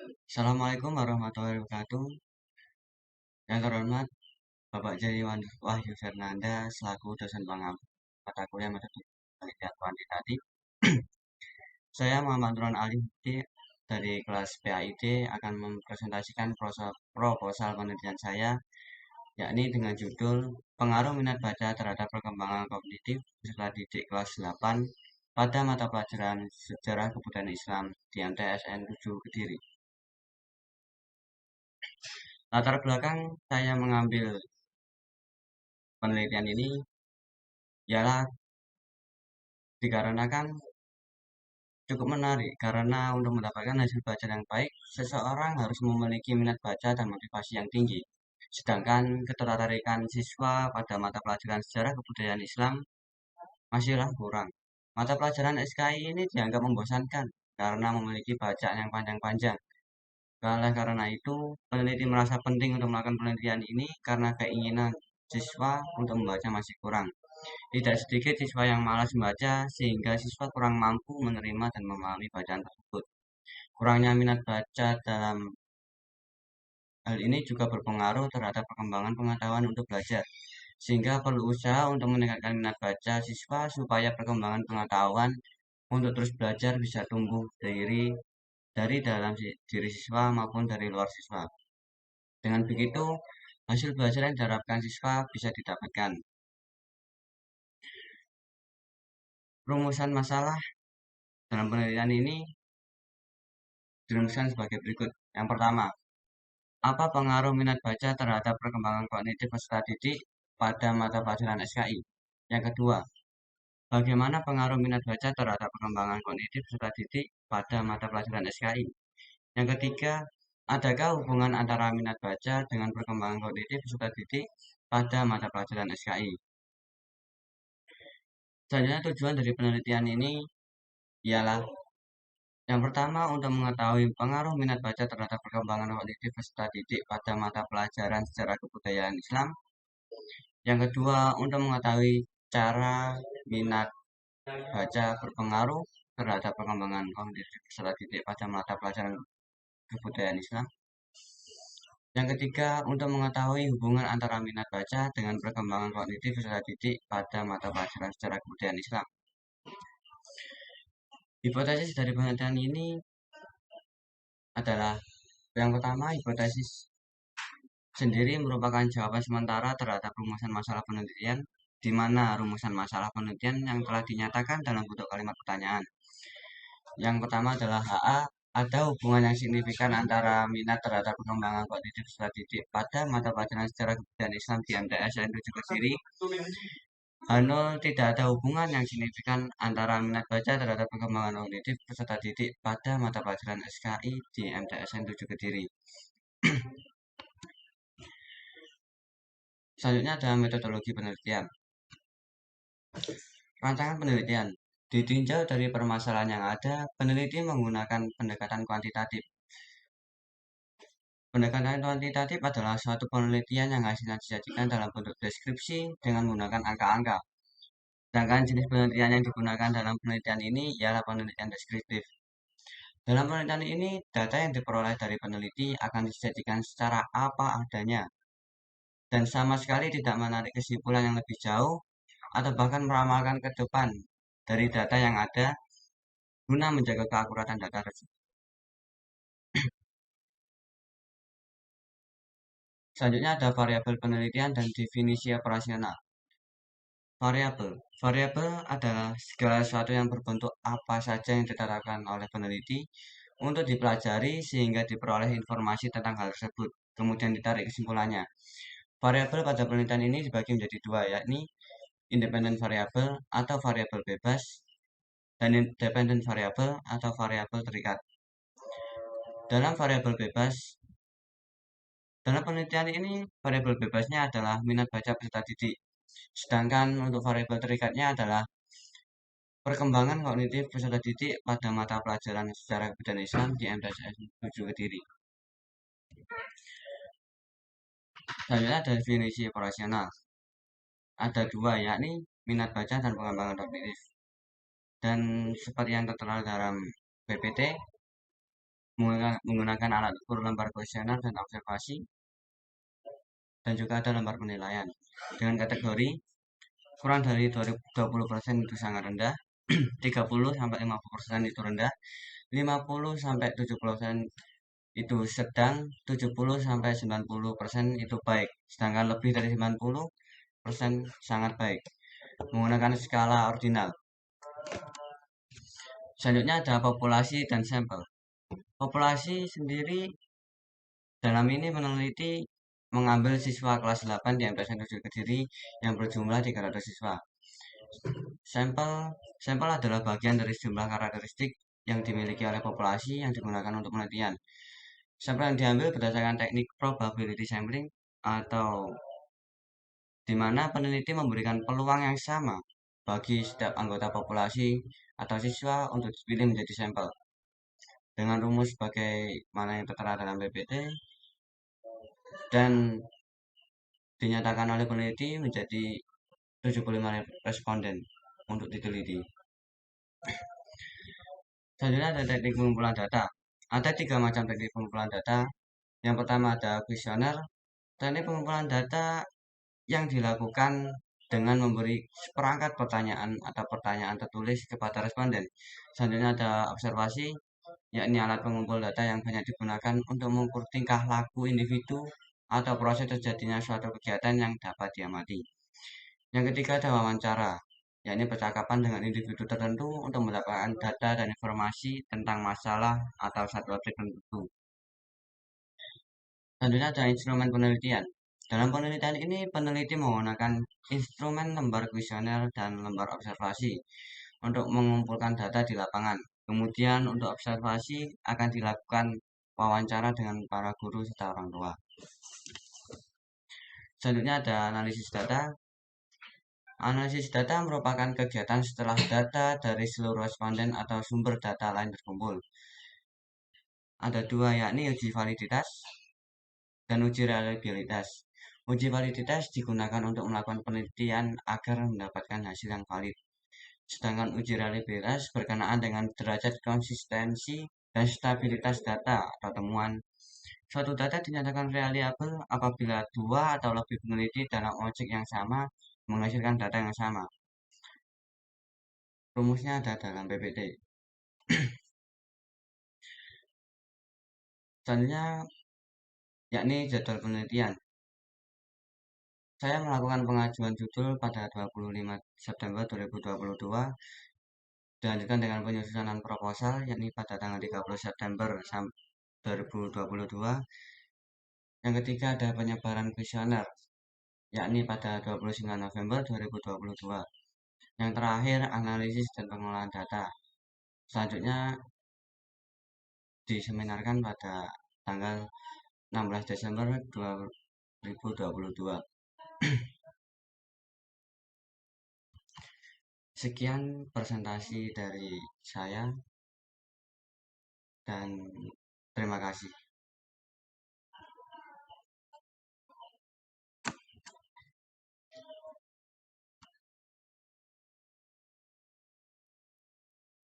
Assalamualaikum warahmatullahi wabarakatuh. Yang terhormat Bapak Jari Wahyu Fernanda selaku dosen pengampu mata kuliah metode penelitian kuantitatif. Saya Muhammad Nurwan Ali Hudi dari kelas PAID akan mempresentasikan proposal penelitian saya, yakni dengan judul Pengaruh Minat Baca Terhadap Perkembangan Kognitif Peserta Didik kelas 8 pada mata pelajaran Sejarah Kebudayaan Islam di MTSN 7 Kediri. Latar belakang saya mengambil penelitian ini ialah dikarenakan cukup menarik karena untuk mendapatkan hasil baca yang baik, seseorang harus memiliki minat baca dan motivasi yang tinggi. Sedangkan ketertarikan siswa pada mata pelajaran sejarah kebudayaan Islam masihlah kurang. Mata pelajaran SKI ini dianggap membosankan karena memiliki bacaan yang panjang-panjang. Oleh karena itu, peneliti merasa penting untuk melakukan penelitian ini karena keinginan siswa untuk membaca masih kurang. Tidak sedikit siswa yang malas membaca sehingga siswa kurang mampu menerima dan memahami bacaan tersebut. Kurangnya minat baca dalam hal ini juga berpengaruh terhadap perkembangan pengetahuan untuk belajar. Sehingga perlu usaha untuk meningkatkan minat baca siswa supaya perkembangan pengetahuan untuk terus belajar bisa tumbuh dari dalam diri siswa maupun dari luar siswa. Dengan begitu, hasil belajar yang diharapkan siswa bisa didapatkan. Rumusan masalah dalam penelitian ini dirumuskan sebagai berikut. Yang pertama, apa pengaruh minat baca terhadap perkembangan kognitif peserta didik pada mata pelajaran SKI? Yang kedua, bagaimana pengaruh minat baca terhadap perkembangan kognitif peserta didik pada mata pelajaran SKI? Yang ketiga, adakah hubungan antara minat baca dengan perkembangan kognitif peserta didik pada mata pelajaran SKI? Selanjutnya tujuan dari penelitian ini ialah yang pertama, untuk mengetahui pengaruh minat baca terhadap perkembangan kognitif peserta didik pada mata pelajaran sejarah kebudayaan Islam. Yang kedua, untuk mengetahui cara minat baca berpengaruh terhadap perkembangan kognitif peserta didik pada mata pelajaran kebudayaan Islam. Yang ketiga, untuk mengetahui hubungan antara minat baca dengan perkembangan kognitif peserta didik pada mata pelajaran sejarah kebudayaan Islam. Hipotesis dari penelitian ini adalah yang pertama, hipotesis sendiri merupakan jawaban sementara terhadap rumusan masalah penelitian, di mana rumusan masalah penelitian yang telah dinyatakan dalam bentuk kalimat pertanyaan. Yang pertama adalah HA, ada hubungan yang signifikan antara minat terhadap perkembangan kognitif peserta didik pada mata pelajaran sejarah kebudayaan Islam di MTS dan 7 Kediri. H0, tidak ada hubungan yang signifikan antara minat baca terhadap perkembangan kognitif peserta didik pada mata pelajaran SKI di MTSN 7 Kediri. Selanjutnya adalah metodologi penelitian. Rancangan penelitian ditinjau dari permasalahan yang ada, peneliti menggunakan pendekatan kuantitatif. Pendekatan kuantitatif adalah suatu penelitian yang hasilnya disajikan dalam bentuk deskripsi dengan menggunakan angka-angka. Sedangkan jenis penelitian yang digunakan dalam penelitian ini ialah penelitian deskriptif. Dalam penelitian ini, data yang diperoleh dari peneliti akan disajikan secara apa adanya dan sama sekali tidak menarik kesimpulan yang lebih jauh atau bahkan meramalkan ke depan dari data yang ada guna menjaga keakuratan data tersebut. Selanjutnya ada variabel penelitian dan definisi operasional. Variabel. Variabel adalah segala sesuatu yang berbentuk apa saja yang ditetapkan oleh peneliti untuk dipelajari sehingga diperoleh informasi tentang hal tersebut, kemudian ditarik kesimpulannya. Variabel pada penelitian ini dibagi menjadi dua, yakni independent variabel atau variabel bebas dan independent variabel atau variabel terikat. Dalam variabel bebas, dalam penelitian ini variabel bebasnya adalah minat baca peserta didik. Sedangkan untuk variabel terikatnya adalah perkembangan kognitif peserta didik pada mata pelajaran sejarah kebudayaan Islam di MTSN 7 Kediri. Selanjutnya ada definisi operasional. Ada dua, yakni minat baca dan pengembangan kognitif. Dan seperti yang tertera dalam PPT, menggunakan alat ukur lembar kuesioner dan observasi, dan juga ada lembar penilaian. Dengan kategori kurang dari 20% itu sangat rendah, 30-50% itu rendah, 50-70% itu sedang, 70-90% itu baik, sedangkan lebih dari 90% sangat baik. Menggunakan skala ordinal. Selanjutnya ada populasi dan sampel. Populasi sendiri dalam ini meneliti mengambil siswa kelas 8 di MTS Negeri Kediri yang berjumlah 300 siswa. Sampel adalah bagian dari sejumlah karakteristik yang dimiliki oleh populasi yang digunakan untuk penelitian. Sampel yang diambil berdasarkan teknik probability sampling, atau di mana peneliti memberikan peluang yang sama bagi setiap anggota populasi atau siswa untuk dipilih menjadi sampel. Dengan rumus bagaimana yang tertera dalam PPT, dan dinyatakan oleh peneliti menjadi 75 responden untuk diteliti. Selanjutnya ada teknik pengumpulan data. Ada 3 macam teknik pengumpulan data. Yang pertama ada kuesioner. Teknik pengumpulan data yang dilakukan dengan memberi seperangkat pertanyaan atau pertanyaan tertulis kepada responden. Selanjutnya ada observasi, yakni alat pengumpul data yang banyak digunakan untuk mengukur tingkah laku individu atau proses terjadinya suatu kegiatan yang dapat diamati. Yang ketiga ada wawancara, yakni percakapan dengan individu tertentu untuk mendapatkan data dan informasi tentang masalah atau satu objek tertentu. Selanjutnya ada instrumen penelitian. Dalam penelitian ini, peneliti menggunakan instrumen lembar kuesioner dan lembar observasi untuk mengumpulkan data di lapangan. Kemudian untuk observasi akan dilakukan wawancara dengan para guru serta orang tua. Selanjutnya ada analisis data. Analisis data merupakan kegiatan setelah data dari seluruh responden atau sumber data lain terkumpul. Ada dua, yakni uji validitas dan uji reliabilitas. Uji validitas digunakan untuk melakukan penelitian agar mendapatkan hasil yang valid. Sedangkan uji reliabilitas berkenaan dengan derajat konsistensi dan stabilitas data atau temuan. Suatu data dinyatakan reliable apabila dua atau lebih peneliti dalam objek yang sama menghasilkan data yang sama. Rumusnya ada dalam PPT. Selanjutnya, yakni jadwal penelitian. Saya melakukan pengajuan judul pada 25 September 2022, dilanjutkan dengan penyusunan proposal, yakni pada tanggal 30 September 2022. Yang ketiga ada penyebaran kuesioner, yakni pada 29 November 2022. Yang terakhir analisis dan pengolahan data. Selanjutnya diseminarkan pada tanggal 16 Desember 2022. Sekian presentasi dari saya dan terima kasih.